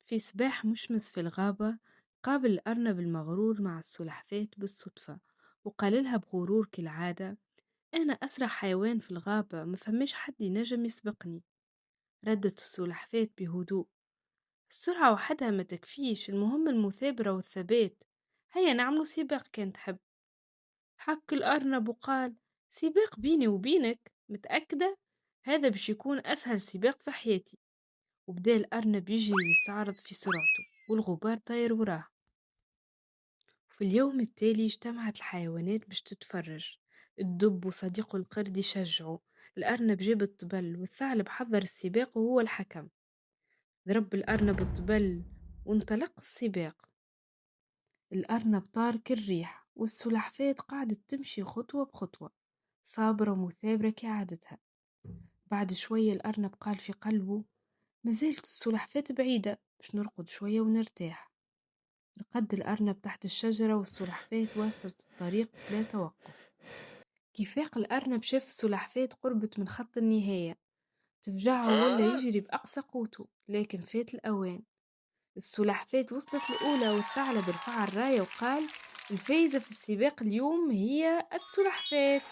في سباح مشمس في الغابة، قابل الأرنب المغرور مع السلحفاة بالصدفة، وقال لها بغرور كالعادة: أنا أسرع حيوان في الغابة، ما فماش حد ينجم يسبقني. ردت السلحفاة بهدوء: السرعة وحدها ما تكفيش، المهم المثابرة والثبات. هيا نعملوا سباق كان تحب. حك الأرنب وقال: سباق بيني وبينك؟ متأكدة؟ هذا باش يكون أسهل سباق في حياتي. وبدأ الأرنب يجري ويستعرض في سرعته، والغبار طاير وراه. في اليوم التالي اجتمعت الحيوانات باش تتفرج. الدب وصديقه القرد يشجعوا، الأرنب جاب الطبل، والثعلب حضر السباق وهو الحكم. ضرب الأرنب الطبل وانطلق السباق. الأرنب طار كالريح، والسلحفاة قعدت تمشي خطوة بخطوة، صابرة ومثابرة كعادتها. بعد شوية الأرنب قال في قلبه: ما زالت السلحفاة بعيدة، باش نرقد شوية ونرتاح. رقد الأرنب تحت الشجرة، والسلحفاة واصلت الطريق بلا توقف. كي فاق الأرنب شاف السلحفاة قربت من خط النهاية، تفجع ولا يجري بأقصى قوته، لكن فات الأوان. السلحفاة وصلت الأولى، والثعلب رفع الراية وقال: الفايزة في السباق اليوم هي السلحفاة.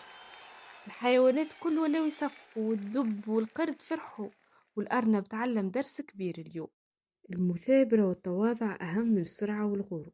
الحيوانات كل ولاو يصفقوا، والدب والقرد فرحوا، والأرنب تعلم درس كبير اليوم: المثابرة والتواضع أهم من السرعة والغرور.